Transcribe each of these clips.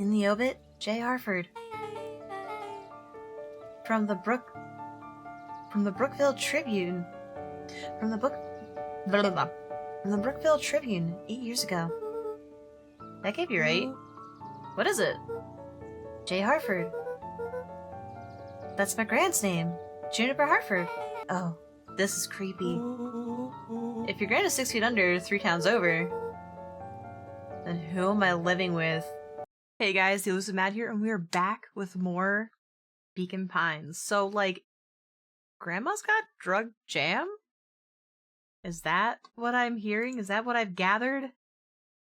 In the obit, J. Harford. From the Brookville Tribune. From the Brookville Tribune 8 years ago. That can't be right. What is it? J. Harford. That's my grand's name. Juniper Harford. Oh, this is creepy. If your grand is 6 feet under, 3 towns over, then who am I living with? Hey guys, TheElusiveMad here, and we are back with more Beacon Pines. So, like, Grandma's got drug jam? Is that what I'm hearing? Is that what I've gathered?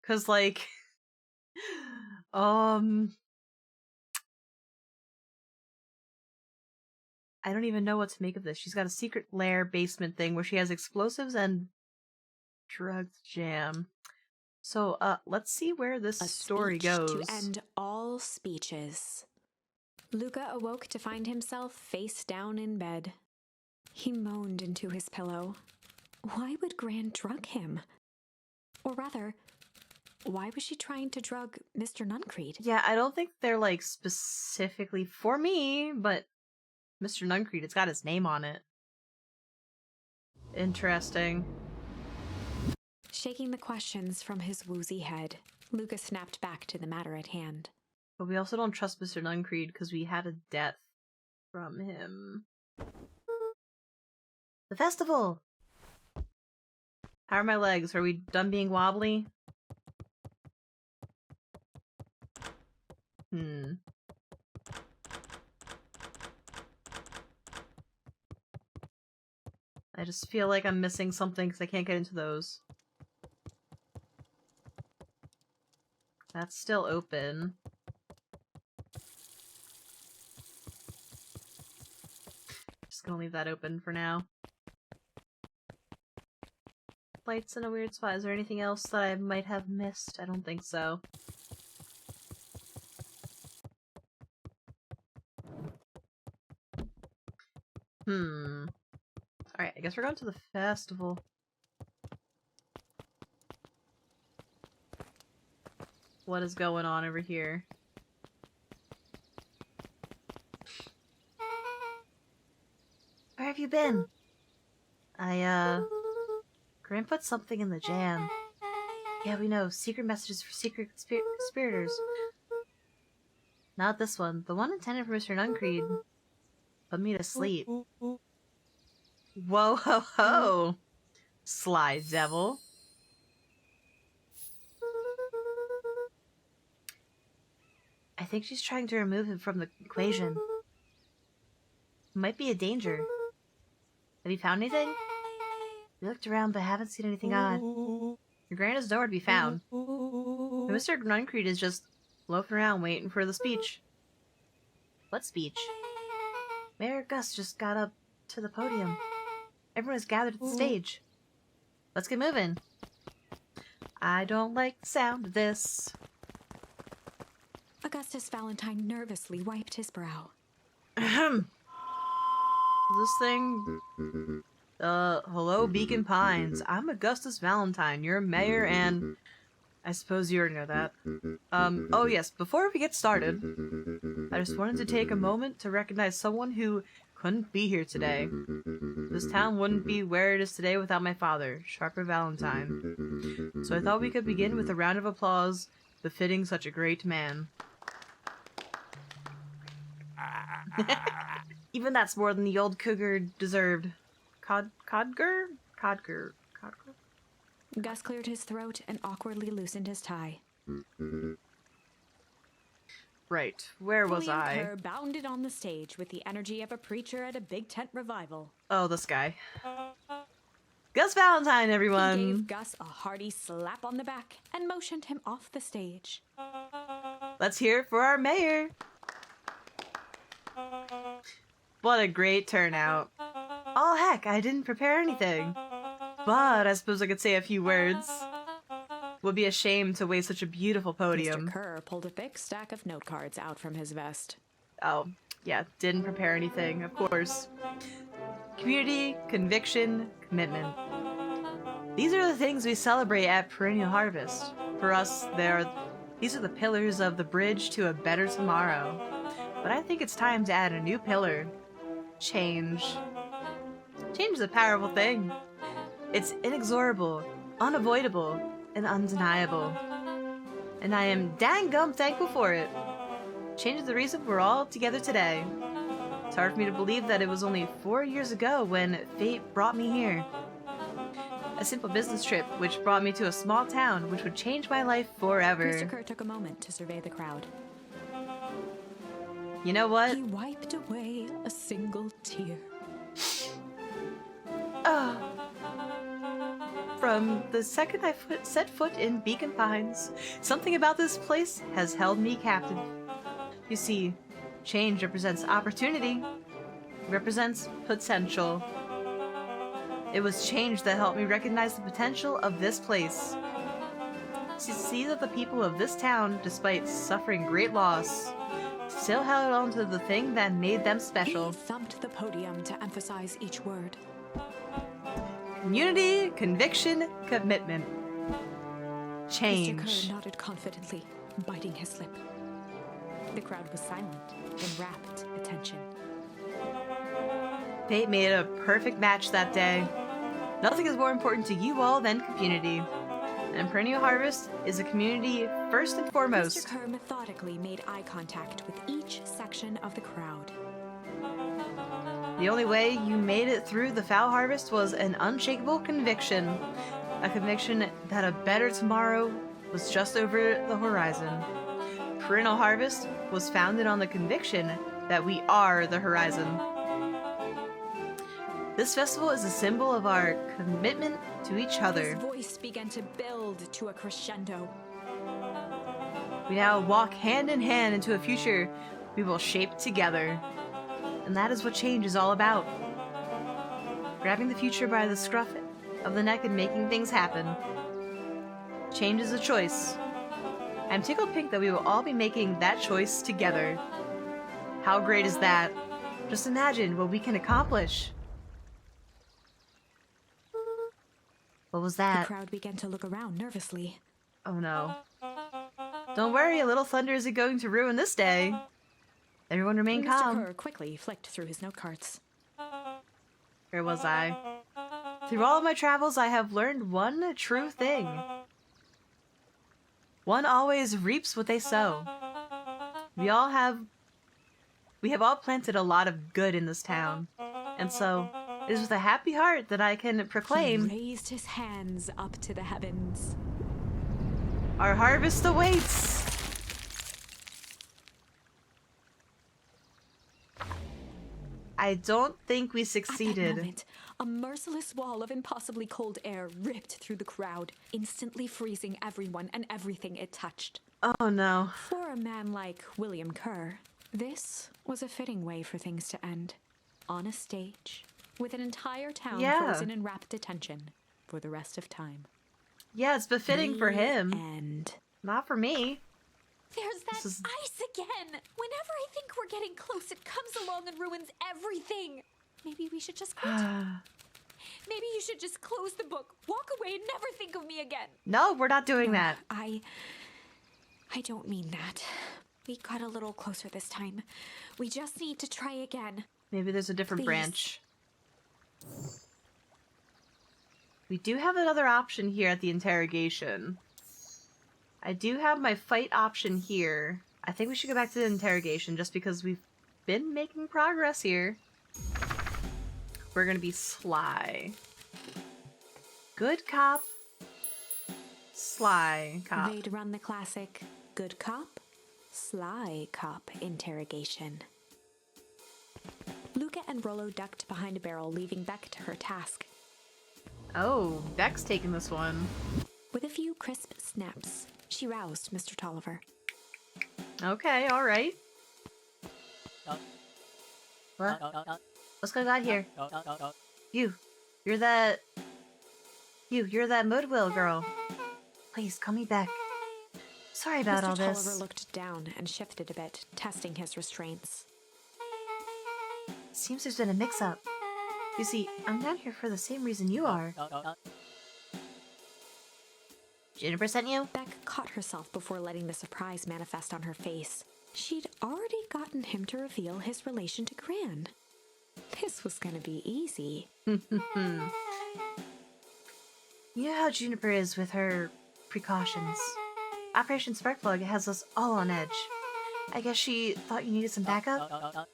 Cause, like, I don't even know what to make of this. She's got a secret lair basement thing where she has explosives and drug jam. So, let's see where this story goes. To end all speeches. Luca awoke to find himself face down in bed. He moaned into his pillow. Why would Gran drug him? Or rather, why was she trying to drug Mr. Nuncreed? Yeah, I don't think they're, like, specifically for me, but Mr. Nuncreed, it's got his name on it. Interesting. Shaking the questions from his woozy head, Luca snapped back to the matter at hand. But we also don't trust Mr. Nuncreed because we had a death from him. The festival! How are my legs? Are we done being wobbly? I just feel like I'm missing something because I can't get into those. That's still open. Just gonna leave that open for now. Lights in a weird spot. Is there anything else that I might have missed? I don't think so. Alright, I guess we're going to the festival. What is going on over here? Where have you been? Gran put something in the jam. Yeah, we know. Secret messages for secret conspirators. Not this one. The one intended for Mr. Nuncreed. Put me to sleep. Whoa ho ho! Sly devil. I think she's trying to remove him from the equation. Might be a danger. Have you found anything? We looked around but haven't seen anything odd. Your grand is nowhere to be found. And Mr. Nuncreed is just loafing around waiting for the speech. What speech? Mayor Gus just got up to the podium. Everyone is gathered at the stage. Let's get moving. I don't like the sound of this. Augustus Valentine nervously wiped his brow. Ahem. This thing... hello, Beacon Pines. I'm Augustus Valentine, your mayor, and... I suppose you already know that. Oh yes, before we get started, I just wanted to take a moment to recognize someone who couldn't be here today. This town wouldn't be where it is today without my father, Sharper Valentine. So I thought we could begin with a round of applause befitting such a great man. Even that's more than the old cougar deserved. Codger? Gus cleared his throat and awkwardly loosened his tie. Right, where was William I? Kerr bounded on the stage with the energy of a preacher at a big tent revival. Oh, this guy. Gus Valentine, everyone! He gave Gus a hearty slap on the back and motioned him off the stage. Let's hear it for our mayor! What a great turnout. Oh heck, I didn't prepare anything. But I suppose I could say a few words. Would be a shame to waste such a beautiful podium. Mr. Kerr pulled a thick stack of note cards out from his vest. Oh, yeah, didn't prepare anything, of course. Community, conviction, commitment. These are the things we celebrate at Perennial Harvest. For us, they're These are the pillars of the bridge to a better tomorrow. But I think it's time to add a new pillar. Change. Change is a powerful thing. It's inexorable, unavoidable, and undeniable. And I am dang gum thankful for it. Change is the reason we're all together today. It's hard for me to believe that it was only 4 years ago when fate brought me here. A simple business trip which brought me to a small town which would change my life forever. Mr. Kerr took a moment to survey the crowd. You know what? He wiped away a single tear. From the second I set foot in Beacon Pines, something about this place has held me captive. You see, change represents opportunity, represents potential. It was change that helped me recognize the potential of this place. To see that the people of this town, despite suffering great loss, still held on to the thing that made them special. He thumped the podium to emphasize each word. Community, conviction, commitment. Change. Mr. Kerr nodded confidently, biting his lip. The crowd was silent in rapt attention. Fate made a perfect match that day. Nothing is more important to you all than community. And Perennial Harvest is a community first and foremost. Mr. Kerr methodically made eye contact with each section of the crowd. The only way you made it through the foul harvest was an unshakable conviction. A conviction that a better tomorrow was just over the horizon. Perennial Harvest was founded on the conviction that we are the horizon. This festival is a symbol of our commitment to each other. His voice began to build to a crescendo. We now walk hand in hand into a future we will shape together. And that is what change is all about. Grabbing the future by the scruff of the neck and making things happen. Change is a choice. I'm tickled pink that we will all be making that choice together. How great is that? Just imagine what we can accomplish. What was The that? crowd began to look around nervously. Oh no. Don't worry, a little thunder isn't going to ruin this day. Everyone remain Mr. calm. Kerr quickly flicked through his note cards. Where was I? Through all of my travels, I have learned one true thing. One always reaps what they sow. We have all planted a lot of good in this town. And so, it is with a happy heart that I can proclaim He raised his hands up to the heavens. our harvest awaits. I don't think we At that succeeded. moment, a merciless wall of impossibly cold air ripped through the crowd, instantly freezing everyone and everything it touched. Oh no. For a man like William Kerr, this was a fitting way for things to end. On a stage, with an entire town Yeah. frozen in rapt attention for the rest of time. Yeah, it's befitting for The him. end. Not for me. There's that This is- ice again! Whenever I think we're getting close, it comes along and ruins everything! Maybe we should just quit. Maybe you should just close the book, walk away, and never think of me again. No, we're not doing that. I don't mean that. We got a little closer this time. We just need to try again. Maybe there's a different Please. branch. We do have another option here at the interrogation. I do have my fight option here. I think we should go back to the interrogation just because we've been making progress here. We're gonna be sly. Good cop. Sly cop. They'd run the classic good cop, sly cop interrogation. Luca and Rollo ducked behind a barrel, leaving Beck to her task. Oh, Beck's taking this one. With a few crisp snaps, she roused Mr. Tolliver. Okay, alright. What? What's going on here? You're that Moodwill girl. Please, call me back. Sorry about Mr. all Tolliver this. looked down and shifted a bit, testing his restraints. Seems there's been a mix-up. You see, I'm down here for the same reason you are. Juniper sent you? Beck caught herself before letting the surprise manifest on her face. She'd already gotten him to reveal his relation to Gran. This was gonna be easy. You know how Juniper is with her precautions. Operation Sparkplug has us all on edge. I guess she thought you needed some backup?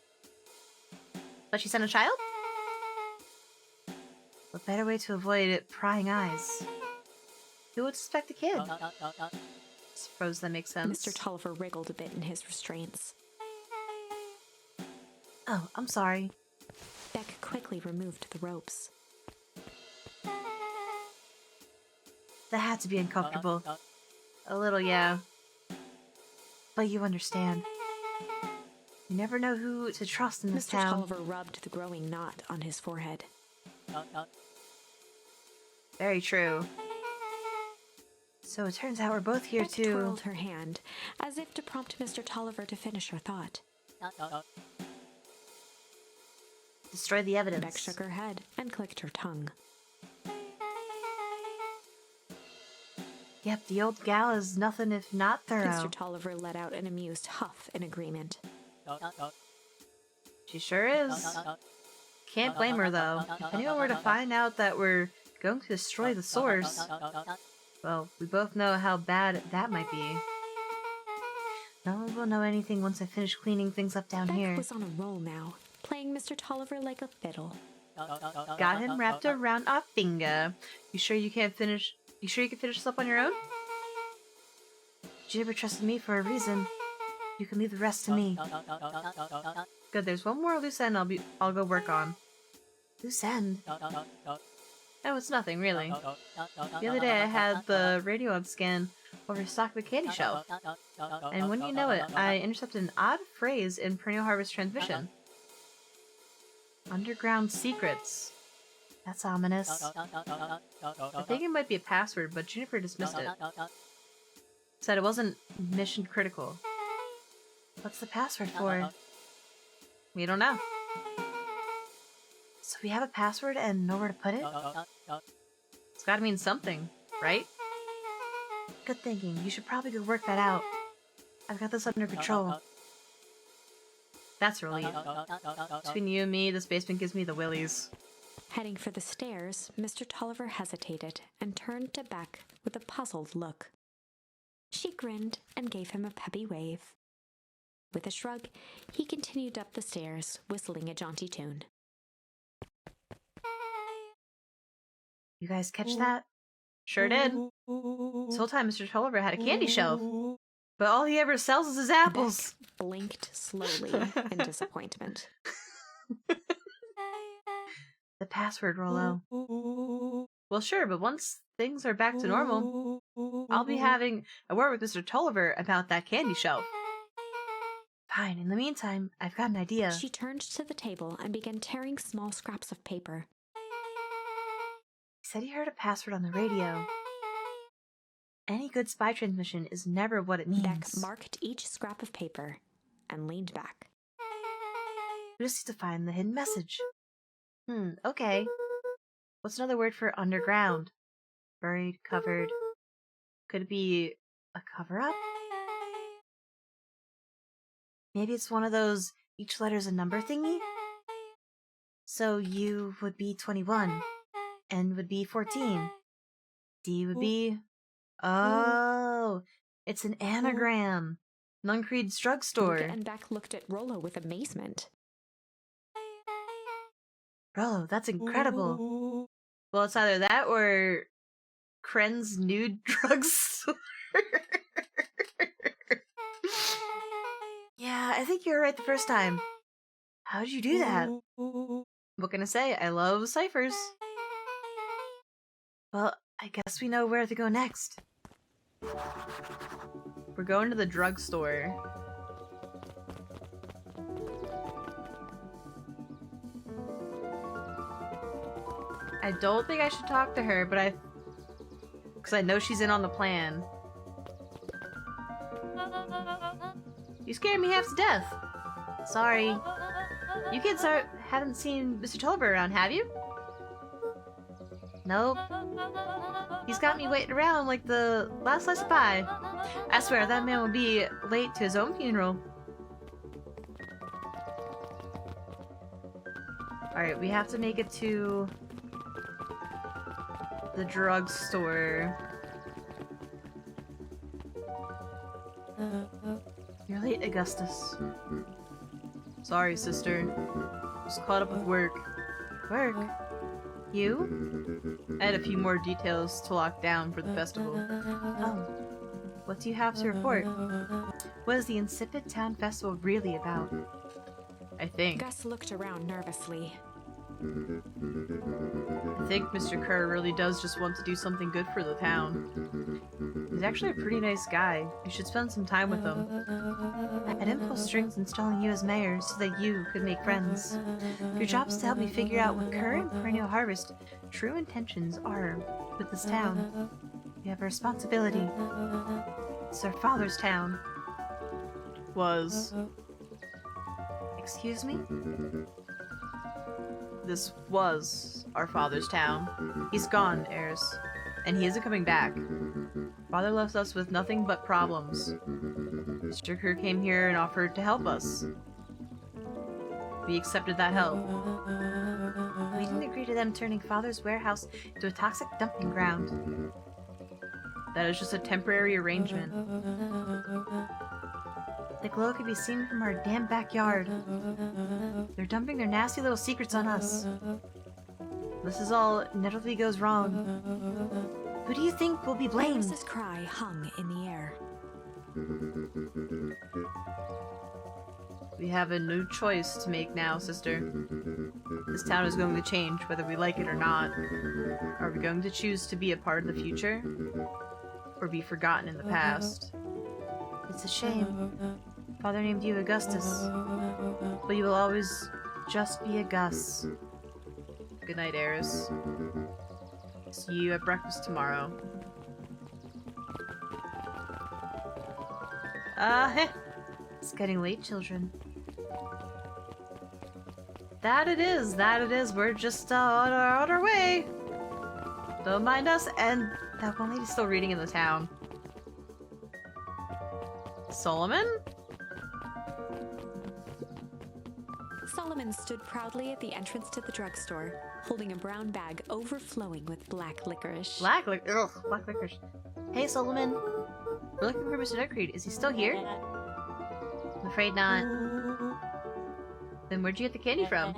But she sent a child? What better way to avoid prying eyes? Who would suspect a kid? Suppose that makes sense. Mr. Tolliver wriggled a bit in his restraints. Oh, I'm sorry. Beck quickly removed the ropes. That had to be uncomfortable. A little, yeah. But you understand. You never know who to trust in this Mr. town. Tolliver rubbed the growing knot on his forehead. Very true. So it turns out we're both here Beck to... twirled her hand, as if to prompt Mr. Tolliver to finish her thought. destroy the evidence. Beck shook her head and clicked her tongue. Yep, the old gal is nothing if not thorough. Mr. Tolliver let out an amused huff in agreement. She sure is. Can't blame her, though. If anyone were to find out that we're going to destroy the source, well, we both know how bad that might be. No one will know anything once I finish cleaning things up down Beck here. was on a roll now, playing Mr. Tolliver like a fiddle. Got him wrapped around our finger. You sure you can finish this up on your own? Juniper trusted me for a reason. You can leave the rest to me. Good, there's one more loose end I'll go work on. Loose end? Oh, it's nothing, really. The other day I had the radio on scan over stock of a candy shelf. And when you know it, I intercepted an odd phrase in Perennial Harvest transmission. Underground secrets. That's ominous. I think it might be a password, but Juniper dismissed it. Said it wasn't mission critical. What's the password for? We don't know. So we have a password and nowhere to put it? It's gotta mean something, right? Good thinking. You should probably go work that out. I've got this under control. That's a relief. Between you and me, this basement gives me the willies. Heading for the stairs, Mr. Tolliver hesitated and turned to Beck with a puzzled look. She grinned and gave him a peppy wave. With a shrug, he continued up the stairs, whistling a jaunty tune. You guys catch that? Sure did. This whole time Mr. Tolliver had a candy shelf. But all he ever sells is his apples. Beck blinked slowly in disappointment. The password, Rollo. Well, sure, but once things are back to normal, I'll be having a word with Mr. Tolliver about that candy shelf. Fine, in the meantime, I've got an idea. She turned to the table and began tearing small scraps of paper. He said he heard a password on the radio. Any good spy transmission is never what it means. Beck marked each scrap of paper and leaned back. We just need to find the hidden message. Okay. What's another word for underground? Buried, covered. Could it be a cover-up? Maybe it's one of those each letter's a number thingy? So U would be 21. N would be 14. D would be... Oh! It's an anagram! Nuncreed's drugstore. Luca and Beck looked at Rollo with amazement. Bro, that's incredible. Well, it's either that or Kren's nude drugstore. Yeah, I think you were right the first time. How did you do that? What can I say? I love ciphers. Well, I guess we know where to go next. We're going to the drugstore. I don't think I should talk to her, but because I know she's in on the plan. You scared me half to death. Sorry. You kids haven't seen Mr. Tolliver around, have you? Nope. He's got me waiting around like the last slice of pie. I swear, that man will be late to his own funeral. Alright, we have to make it to the drugstore. You're late, Augustus. Sorry, sister. Just caught up with work. Work? You? I had a few more details to lock down for the festival. Oh. What do you have to report? What is the Insipid Town Festival really about? I think. Gus looked around nervously. I think Mr. Kerr really does just want to do something good for the town. He's actually a pretty nice guy. You should spend some time with him. I didn't pull strings installing you as mayor so that you could make friends. Your job is to help me figure out what Kerr and Perennial Harvest true intentions are with this town. You have a responsibility. It's our father's town. Was. Excuse me? This was our father's town. He's gone, heirs. And he isn't coming back. Father left us with nothing but problems. Mr. Kerr came here and offered to help us. We accepted that help. We didn't agree to them turning Father's warehouse into a toxic dumping ground. That is just a temporary arrangement. The glow could be seen from our damn backyard. They're dumping their nasty little secrets on us. This is all inevitably goes wrong. Who do you think will be blamed? Iris's cry hung in the air. We have a new choice to make now, sister. This town is going to change, whether we like it or not. Are we going to choose to be a part of the future? Or be forgotten in the past? It's a shame. Father named you Augustus. But you will always just be a Gus. Good night, Eris. See you at breakfast tomorrow. It's getting late, children. That it is, that it is. We're just on our way. Don't mind us. And that one lady's still reading in the town. Solomon? Solomon stood proudly at the entrance to the drugstore, holding a brown bag overflowing with black licorice. Black licorice. Hey, Solomon. We're looking for Mr. Nutcreed. Is he still here? I'm afraid not. Then where'd you get the candy from?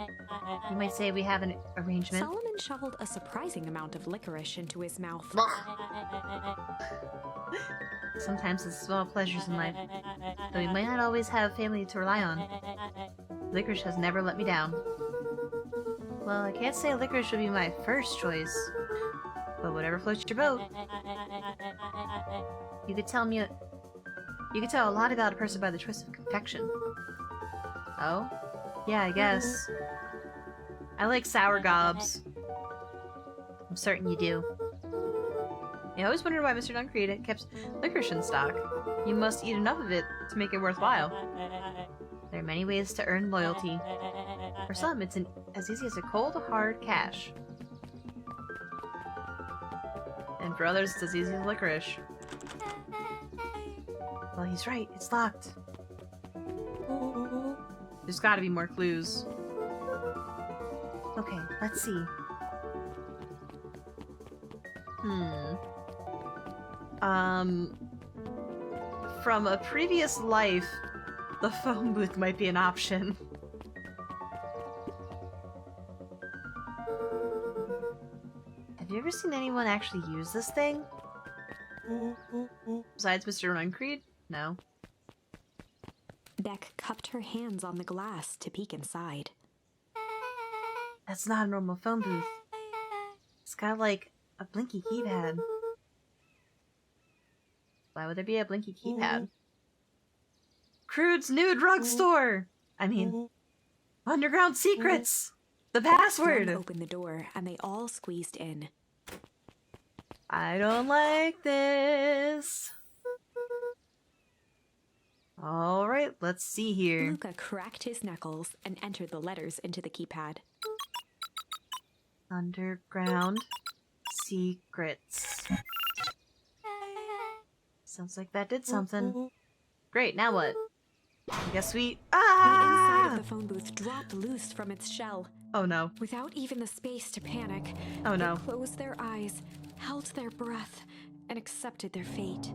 You might say we have an arrangement. Solomon shoveled a surprising amount of licorice into his mouth. Sometimes it's small pleasures in life, though we might not always have family to rely on. Licorice has never let me down. Well, I can't say licorice would be my first choice, but whatever floats your boat. You could tell a lot about a person by the choice of confection. Oh? Yeah, I guess. I like sour gobs. I'm certain you do. I always wondered why Mr. Duncreed kept licorice in stock. You must eat enough of it to make it worthwhile. There are many ways to earn loyalty. For some, it's as easy as a cold, hard cash. And for others, it's as easy as licorice. Well, he's right. It's locked. There's gotta be more clues. Okay, let's see. From a previous life, the phone booth might be an option. Have you ever seen anyone actually use this thing? Besides Mr. Runcreed? No. Beck cupped her hands on the glass to peek inside. That's not a normal phone booth. It's got like a blinky keypad. Why would there be a blinky keypad? Crude's new drugstore! I mean, underground secrets! The password! Someone opened the door and they all squeezed in. I don't like this. Alright, let's see here. Luca cracked his knuckles and entered the letters into the keypad. Underground secrets. Sounds like that did something. Great, now what? I guess we... The inside Ah! of the phone booth dropped loose from its shell. Oh no. Without even the space to panic, Oh no. they closed their eyes, held their breath, and accepted their fate.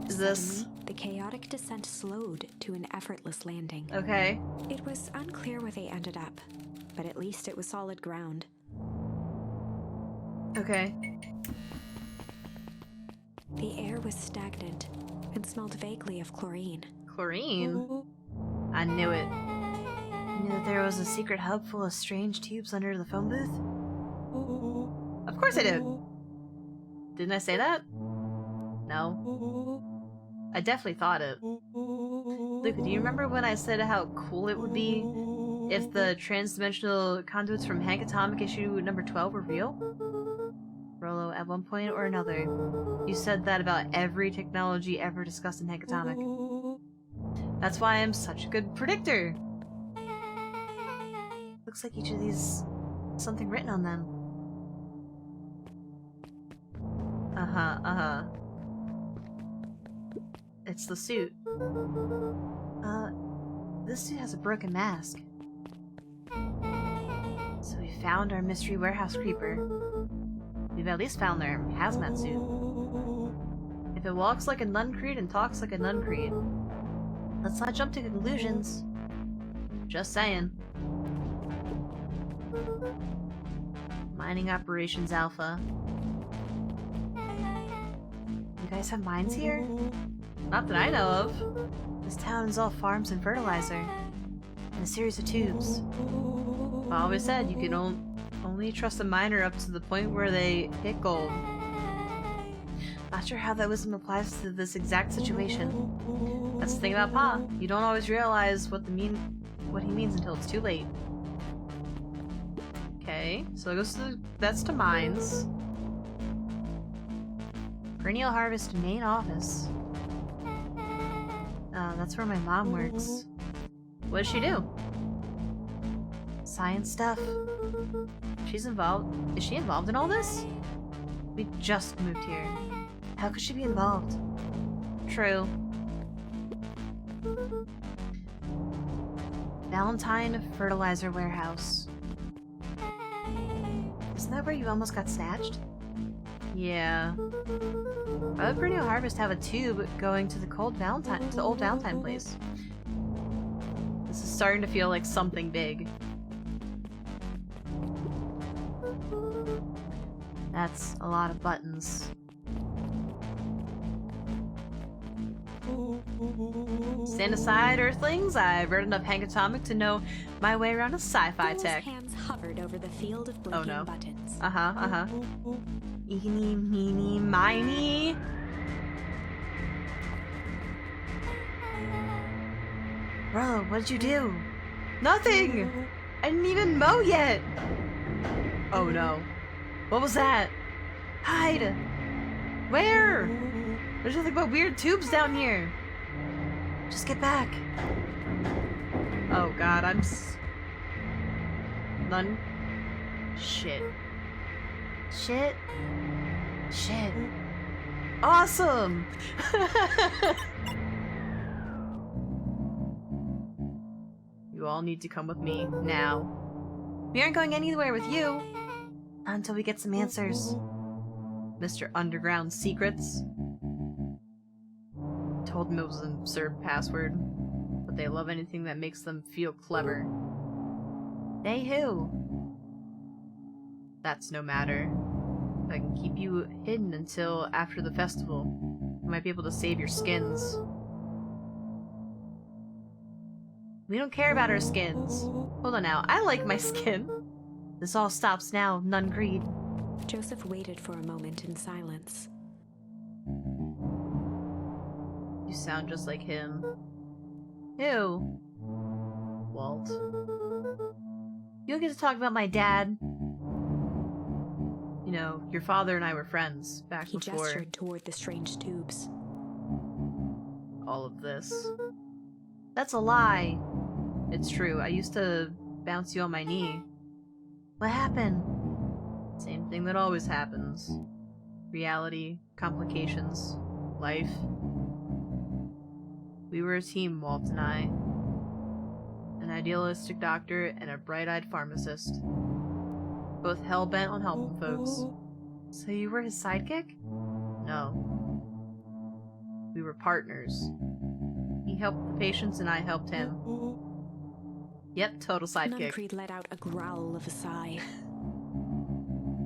Is this... Suddenly, the chaotic descent slowed to an effortless landing. Okay. It was unclear where they ended up, but at least it was solid ground. Okay. The air was stagnant and smelled vaguely of chlorine. Chlorine? I knew it. I knew that there was a secret hub full of strange tubes under the phone booth. Of course I did. Didn't I say that? No. I definitely thought it. Luca, do you remember when I said how cool it would be if the transdimensional conduits from Hank Atomic issue number 12 were real? Rolo, at one point or another, you said that about every technology ever discussed in Hank Atomic. That's why I'm such a good predictor. Looks like each of these has something written on them. It's the suit. This suit has a broken mask. So we found our mystery warehouse creeper. We've at least found their hazmat suit. If it walks like a nun creed and talks like a nun creed, let's not jump to conclusions. Just saying. Mining Operations Alpha. You guys have mines here? Not that I know of. This town is all farms and fertilizer. And a series of tubes. I always said you can only trust a miner up to the point where they hit gold. Not sure how that wisdom applies to this exact situation. That's the thing about Pa. You don't always realize what he means until it's too late. Okay, so it goes to that's to mines. Perennial Harvest main office. That's where my mom works. What does she do? Science stuff. She's involved. Is she involved in all this? We just moved here. How could she be involved? True. Valentine Fertilizer Warehouse. Isn't that where you almost got snatched? Yeah. Why would Perennial Harvest have a tube going to the old Valentine place? This is starting to feel like something big. That's a lot of buttons. Stand aside, Earthlings. I've read enough Hank Atomic to know my way around a sci-fi tech. hands hovered over the field of blinking buttons. Eeny, meeny, miny. Bro, what'd you do? Nothing! I didn't even mow yet! Oh no. What was that? Hide! Where? There's nothing but weird tubes down here. Just get back. Oh god, None. Shit. Shit. Shit. Awesome! You all need to come with me, now. We aren't going anywhere with you. Not until we get some answers. Mr. Underground Secrets. Told him it was an absurd password, but they love anything that makes them feel clever. They who? That's no matter. If I can keep you hidden until after the festival, I might be able to save your skins. We don't care about our skins. Hold on now, I like my skin. This all stops now, Nun Creed. Joseph waited for a moment in silence. You sound just like him. Ew. Walt. You don't get to talk about my dad. You know, your father and I were friends back He before gestured toward the strange tubes. all of this. That's a lie. It's true. I used to bounce you on my knee. What happened? Same thing that always happens. reality, complications, life. We were a team, Walt and I. An idealistic doctor and a bright-eyed pharmacist. Both hell-bent on helping folks. So you were his sidekick? No. We were partners. He helped the patients and I helped him. Yep, total sidekick. Nuncreed let out a growl of a sigh.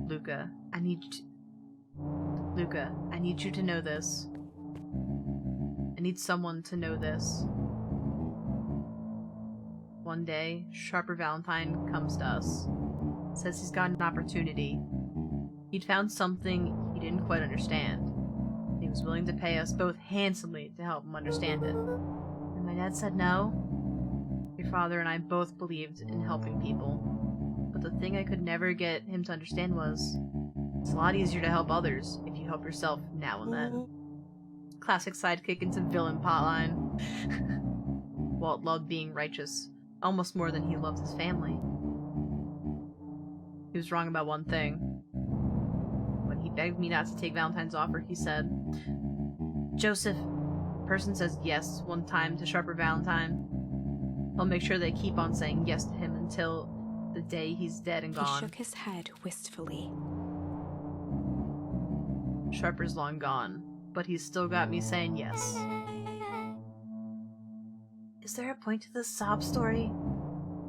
Luca, I need you to know this. I need someone to know this. One day, Sharper Valentine comes to us. Says he's got an opportunity. He'd found something he didn't quite understand. He was willing to pay us both handsomely to help him understand it. And my dad said no. Your father and I both believed in helping people. But the thing I could never get him to understand was, it's a lot easier to help others if you help yourself now and then. Classic sidekick into villain plotline. Walt loved being righteous, almost more than he loved his family. He was wrong about one thing. When he begged me not to take Valentine's offer, he said, Joseph, a person says yes one time to Sharper Valentine, I'll make sure they keep on saying yes to him until the day he's dead and gone. He shook his head wistfully. Sharper's long gone, but he's still got me saying yes. Is there a point to this sob story?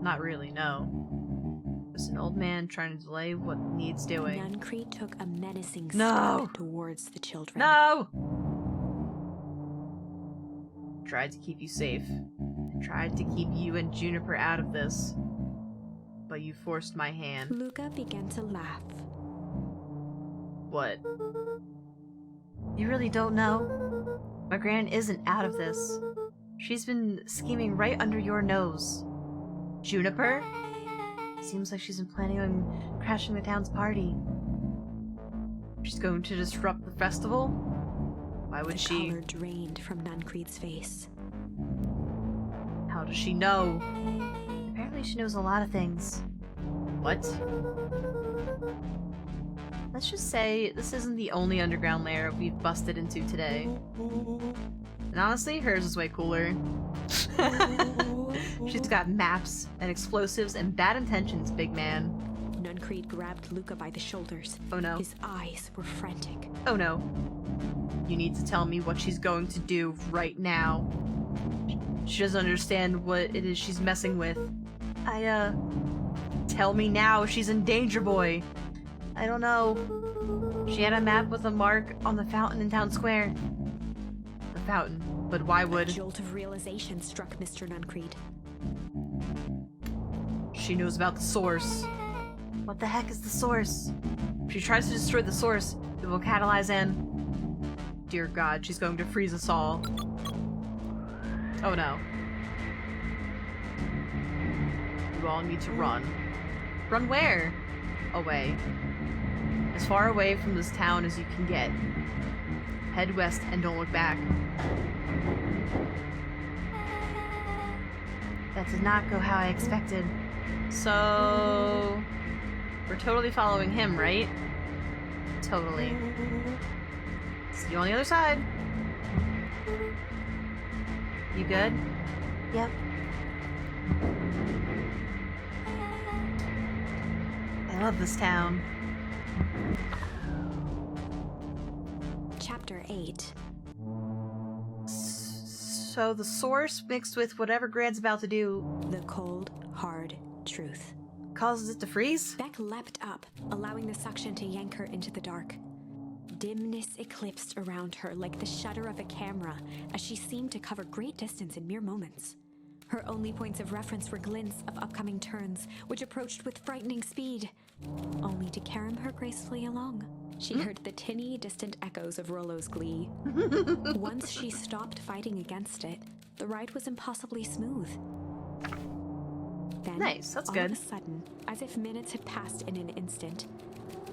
Not really, no. Just an old man trying to delay what needs doing. Nuncreed took a menacing No! step towards the children. No! Tried to keep you safe. I tried to keep you and Juniper out of this. But you forced my hand. Luca began to laugh. What? You really don't know? My gran isn't out of this. She's been scheming right under your nose. Juniper? Seems like she's been planning on crashing the town's party. She's going to disrupt the festival? Why would she? The color drained from Nuncreed's face. How does she know? Apparently she knows a lot of things. What? Let's just say this isn't the only underground lair we've busted into today. And honestly, hers is way cooler. She's got maps and explosives and bad intentions, big man. Nuncreed grabbed Luca by the shoulders. Oh no. His eyes were frantic. Oh no. You need to tell me what she's going to do right now. She doesn't understand what it is she's messing with. Tell me now, she's in danger, boy. I don't know. She had a map with a mark on the fountain in town square. The fountain. But why would... A jolt of realization struck Mr. Nuncreed. She knows about the source. What the heck is the source? If she tries to destroy the source, it will catalyze and... Dear God, she's going to freeze us all. Oh no. You all need to run. Run where? Away. As far away from this town as you can get. Head west and don't look back. That did not go how I expected. So... we're totally following him, right? Totally. See you on the other side. You good? Yep. I love this town. Chapter 8. So the source mixed with whatever Gran's about to do The cold, hard truth. causes it to freeze? Beck leapt up, allowing the suction to yank her into the dark. Dimness eclipsed around her like the shutter of a camera as she seemed to cover great distance in mere moments. Her only points of reference were glints of upcoming turns, which approached with frightening speed, only to carom her gracefully along. She heard the tinny, distant echoes of Rollo's glee. Once she stopped fighting against it, the ride was impossibly smooth. Then, Nice, that's all good. of a sudden, as if minutes had passed in an instant,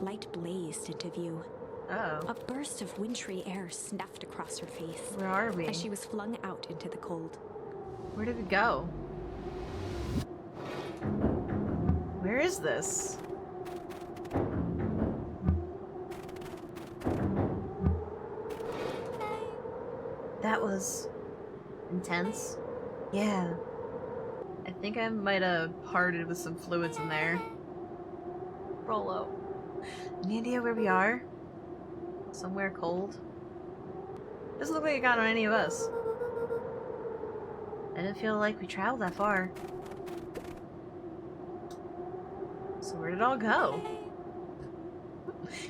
light blazed into view. Oh. A burst of wintry air snuffed across her face Where are we? as she was flung out into the cold. Where did we go? Where is this? That was intense. Yeah. I think I might have parted with some fluids in there. Rolo. Any idea where we are? Somewhere cold? Doesn't look like it got on any of us. I didn't feel like we traveled that far. So where did it all go?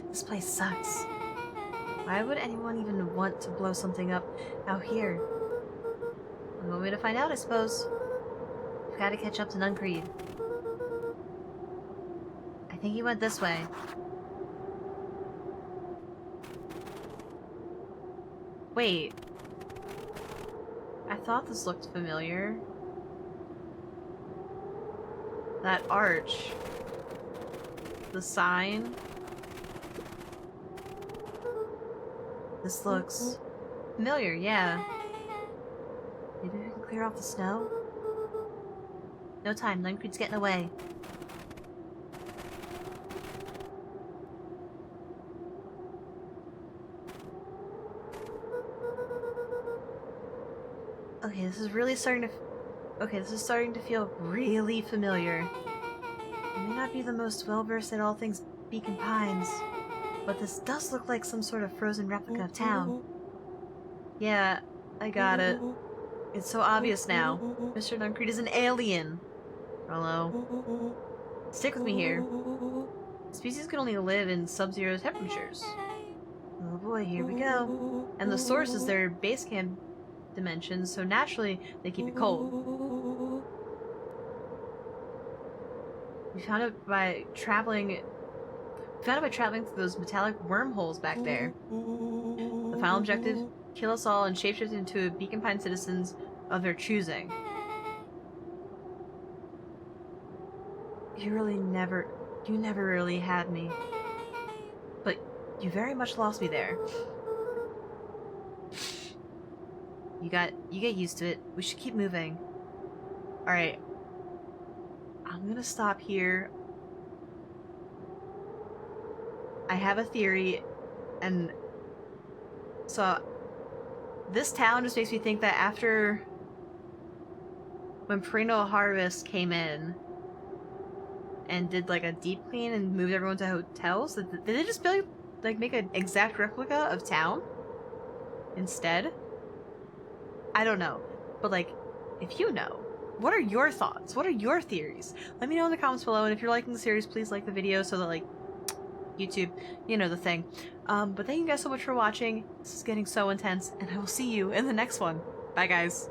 This place sucks. Why would anyone even want to blow something up out here? One way to find out, I suppose. We've got to catch up to Nuncreed. I think he went this way. Wait. I thought this looked familiar. That arch. The sign. This looks familiar, yeah. Maybe we can clear off the snow? No time, Nuncreed's getting away. Okay, this is really starting to... Okay, this is starting to feel really familiar. I may not be the most well-versed at all things Beacon Pines, but this does look like some sort of frozen replica of town. Yeah, I got it. It's so obvious now. Mr. Nuncreed is an alien. Hello. Stick with me here. The species can only live in sub-zero temperatures. Oh boy, here we go. And the source is their base camp dimensions, so naturally they keep it cold. We found it by traveling through those metallic wormholes back there. The final objective: kill us all and shapeshift into Beacon Pine citizens of their choosing. You never really had me. But you very much lost me there. You get used to it. We should keep moving. Alright. I'm gonna stop here. I have a theory, and so this town just makes me think that after when Perino Harvest came in and did like a deep clean and moved everyone to hotels, did they just build, like, make an exact replica of town instead? I don't know, but like, if you know, what are your thoughts? What are your theories? Let me know in the comments below, and if you're liking the series, please like the video so that, like, YouTube, you know the thing. But thank you guys so much for watching. This is getting so intense, and I will see you in the next one. Bye, guys.